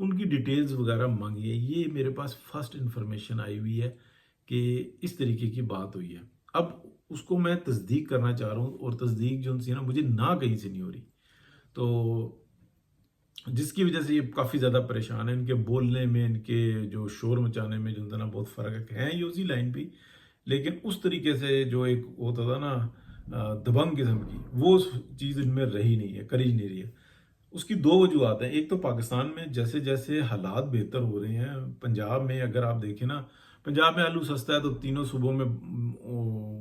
ان کی ڈیٹیلز وغیرہ مانگی ہے. یہ میرے پاس فرسٹ انفارمیشن آئی ہوئی ہے کہ اس طریقے کی بات ہوئی ہے. اب اس کو میں تصدیق کرنا چاہ رہا ہوں، اور تصدیق جو سی نا مجھے نہ کہیں سے نہیں ہو رہی، تو جس کی وجہ سے یہ کافی زیادہ پریشان ہے. ان کے بولنے میں، ان کے جو شور مچانے میں جو نا بہت فرق ہے. یہ اسی لائن پہ، لیکن اس طریقے سے جو ایک ہوتا تھا نا دبنگ قسم کی، وہ چیز ان میں رہی نہیں ہے، کری نہیں رہی ہے. اس کی دو وجوہات ہیں. ایک تو پاکستان میں جیسے جیسے حالات بہتر ہو رہے ہیں، پنجاب میں اگر آپ دیکھیں نا، پنجاب میں آلو سستا ہے تو تینوں صوبوں میں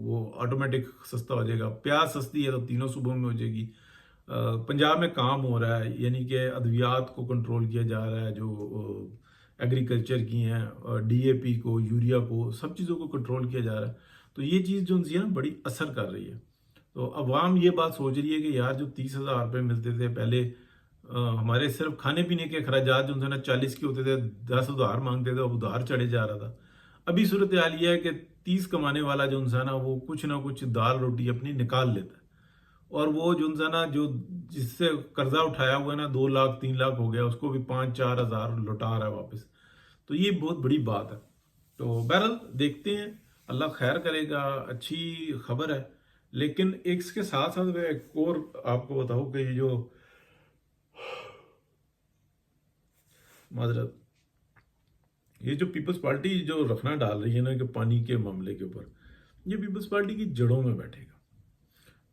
وہ آٹومیٹک سستا ہو جائے گا. پیاز سستی ہے تو تینوں صوبوں میں ہو جائے گی. پنجاب میں کام ہو رہا ہے، یعنی کہ ادویات کو کنٹرول کیا جا رہا ہے، جو ایگریکلچر کی ہیں، ڈی اے پی کو، یوریا کو، سب چیزوں کو کنٹرول کیا جا رہا ہے. تو یہ چیز جو ہے نا بڑی اثر کر رہی ہے. تو عوام یہ بات سوچ رہی ہے کہ یار جو 30,000 روپے ملتے تھے پہلے، ہمارے صرف کھانے پینے کے اخراجات جو ہے نا 40 کے ہوتے تھے، 10 ادھار مانگتے تھے، اب ادھار چڑھے جا رہا تھا. ابھی صورتحال یہ ہے کہ 30 کمانے والا جو انسان ہے وہ کچھ نہ کچھ دال روٹی اپنی نکال لیتا ہے، اور وہ جو انسان ہے جو جس سے قرضہ اٹھایا ہوا ہے نا 2 لاکھ 3 لاکھ ہو گیا، اس کو بھی 5-4 ہزار لوٹا رہا ہے واپس. تو یہ بہت بڑی بات ہے. تو بہرحال دیکھتے ہیں، اللہ خیر کرے گا، اچھی خبر ہے. لیکن اس کے ساتھ ساتھ میں ایک اور آپ کو بتاؤں کہ یہ جو معذرت، یہ جو پیپلز پارٹی جو رکھنا ڈال رہی ہے نا کہ پانی کے معاملے کے اوپر، یہ پیپلز پارٹی کی جڑوں میں بیٹھے گا.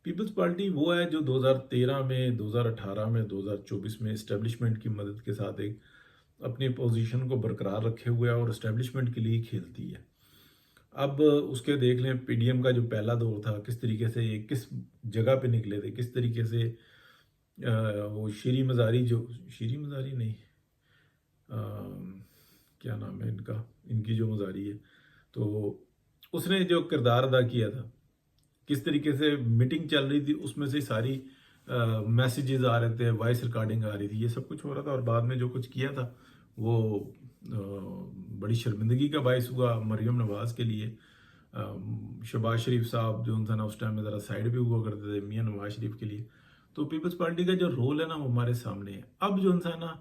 پیپلز پارٹی وہ ہے جو 2013 میں، 2018 میں، 2024 میں اسٹیبلشمنٹ کی مدد کے ساتھ ایک اپنی پوزیشن کو برقرار رکھے ہوئے اور اسٹیبلشمنٹ کے لیے کھیلتی ہے. اب اس کے دیکھ لیں پی ڈی ایم کا جو پہلا دور تھا، کس طریقے سے یہ کس جگہ پہ نکلے تھے، کس طریقے سے وہ شیری مزاری نہیں، کیا نام ہے ان کا، ان کی جو مزاری ہے، تو اس نے جو کردار ادا کیا تھا، کس طریقے سے میٹنگ چل رہی تھی، اس میں سے ساری میسیجز آ رہے تھے، وائس ریکارڈنگ آ رہی تھی، یہ سب کچھ ہو رہا تھا. اور بعد میں جو کچھ کیا تھا وہ بڑی شرمندگی کا باعث ہوا مریم نواز کے لیے. شہباز شریف صاحب جو تھا نا اس ٹائم میں ذرا سائڈ پہ ہوا کرتے تھے میاں نواز شریف کے لیے. تو پیپلز پارٹی کا جو رول ہے نا وہ ہمارے سامنے ہے. اب جو انسان نا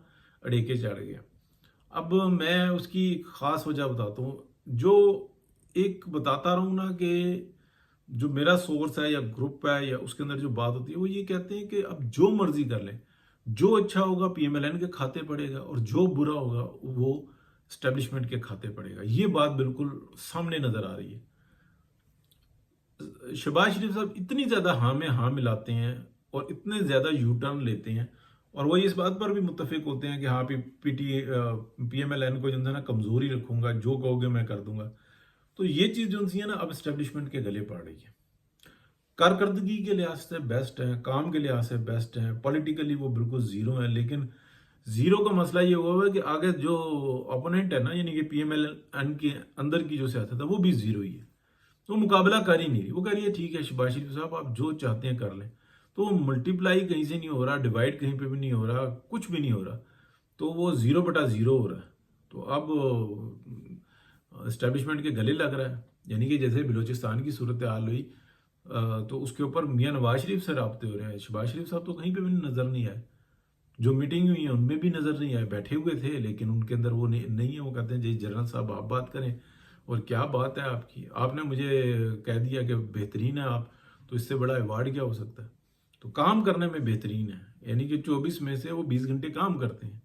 اڑیکے چڑھ گیا. اب میں اس کی خاص وجہ بتاتا ہوں، جو ایک بتاتا رہوں نا کہ جو میرا سورس ہے یا گروپ ہے یا اس کے اندر جو بات ہوتی ہے، وہ یہ کہتے ہیں کہ اب جو مرضی کر لیں، جو اچھا ہوگا پی ایم ایل این کے کھاتے پڑے گا، اور جو برا ہوگا وہ اسٹیبلشمنٹ کے کھاتے پڑے گا. یہ بات بالکل سامنے نظر آ رہی ہے. شہباز شریف صاحب اتنی زیادہ ہاں میں ہاں ملاتے ہیں اور اتنے زیادہ یو ٹرن لیتے ہیں، اور وہ اس بات پر بھی متفق ہوتے ہیں کہ ہاں پی ایم ایل این کو جو ہے نا کمزوری رکھوں گا، جو کہو گے میں کر دوں گا. تو یہ چیز جو ہے نا اب اسٹیبلشمنٹ کے گلے پڑ رہی ہے. کارکردگی کے لحاظ سے بیسٹ ہیں، کام کے لحاظ سے بیسٹ ہیں، پولیٹیکلی وہ بالکل زیرو ہیں. لیکن زیرو کا مسئلہ یہ ہوا ہے کہ آگے جو اپوننٹ ہے نا، یعنی کہ پی ایم ایل این کے اندر کی جو سیاست ہے وہ بھی زیرو ہی ہے. تو وہ مقابلہ کر ہی نہیں رہی. وہ کہہ رہی ہے ٹھیک ہے شہباز شریف صاحب آپ جو چاہتے ہیں کر لیں. تو وہ ملٹیپلائی کہیں سے نہیں ہو رہا، ڈیوائڈ کہیں پہ بھی نہیں ہو رہا، کچھ بھی نہیں ہو رہا. تو وہ 0/0 ہو رہا ہے. تو اب اسٹیبلشمنٹ کے گلے لگ رہا ہے. یعنی کہ جیسے بلوچستان کی صورتحال ہوئی تو اس کے اوپر میاں نواز شریف سے رابطے ہو رہے ہیں. شہباز شریف صاحب تو کہیں پہ بھی نظر نہیں آئے. جو میٹنگ ہوئی ہیں ان میں بھی نظر نہیں آئے. بیٹھے ہوئے تھے لیکن ان کے اندر وہ نہیں ہے. وہ کہتے ہیں جی جنرل صاحب آپ بات کریں، اور کیا بات ہے آپ کی، آپ نے مجھے کہہ دیا کہ بہترین ہے آپ، تو اس سے بڑا ایوارڈ کیا ہو سکتا ہے. تو کام کرنے میں بہترین ہے. یعنی کہ 24 میں سے وہ 20 گھنٹے کام کرتے ہیں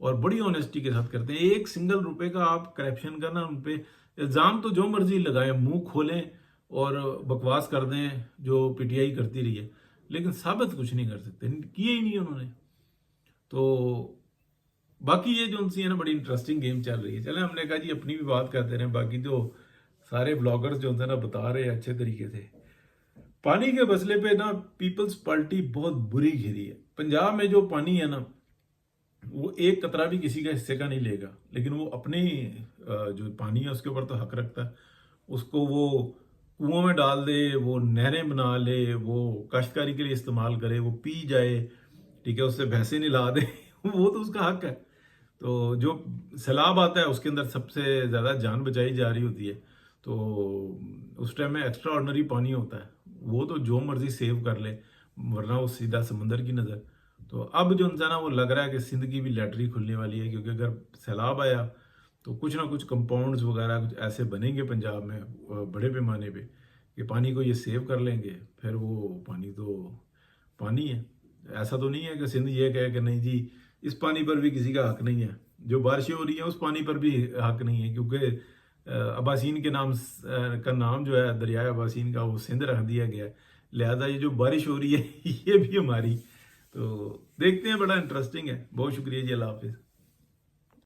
اور بڑی آنیسٹی کے ساتھ کرتے ہیں. ایک سنگل روپے کا آپ کرپشن کرنا، ان پہ الزام تو جو مرضی لگائیں، منہ کھولیں اور بکواس کر دیں جو پی ٹی آئی کرتی رہی ہے، لیکن ثابت کچھ نہیں کر سکتے، کیے ہی نہیں انہوں نے. تو باقی یہ جو ان سے ہے نا بڑی انٹرسٹنگ گیم چل رہی ہے. چلیں ہم نے کہا جی اپنی بھی بات کرتے رہیں، باقی تو سارے بلاگرز جو ہیں نا بتا رہے ہیں اچھے طریقے سے. پانی کے مسئلے پہ نا پیپلز پارٹی بہت بری گھری ہے. پنجاب میں جو پانی ہے نا وہ ایک قطرہ بھی کسی کا حصے کا نہیں لے گا، لیکن وہ اپنی جو پانی ہے اس کے اوپر تو حق رکھتا ہے. اس کو وہ کنووں میں ڈال دے، وہ نہریں بنا لے، وہ کاشتکاری کے لیے استعمال کرے، وہ پی جائے، ٹھیک ہے، اس سے بھینسیں نلا دے وہ تو اس کا حق ہے. تو جو سیلاب آتا ہے اس کے اندر سب سے زیادہ جان بچائی جا رہی ہوتی ہے. تو اس ٹائم میں ایکسٹرا آرڈنری پانی ہوتا ہے، وہ تو جو مرضی سیو کر لے، ورنہ وہ سیدھا سمندر کی نظر. تو اب جو انسان ہے وہ لگ رہا ہے کہ سندھ کی بھی لیٹری کھلنے والی ہے، کیونکہ اگر سیلاب آیا تو کچھ نہ کچھ کمپاؤنڈز وغیرہ کچھ ایسے بنیں گے پنجاب میں بڑے پیمانے پہ کہ پانی کو یہ سیو کر لیں گے، پھر وہ پانی تو پانی ہے۔ ایسا تو نہیں ہے کہ سندھ یہ کہے کہ نہیں جی اس پانی پر بھی کسی کا حق نہیں ہے، جو بارشیں ہو رہی ہیں اس پانی پر بھی حق نہیں ہے، کیونکہ اباسین کے نام کا نام جو ہے دریائے اباسین کا وہ سندھ رکھ دیا گیا ہے، لہذا یہ جو بارش ہو رہی ہے یہ بھی ہماری۔ تو دیکھتے ہیں، بڑا انٹرسٹنگ ہے۔ بہت شکریہ جی، اللہ حافظ۔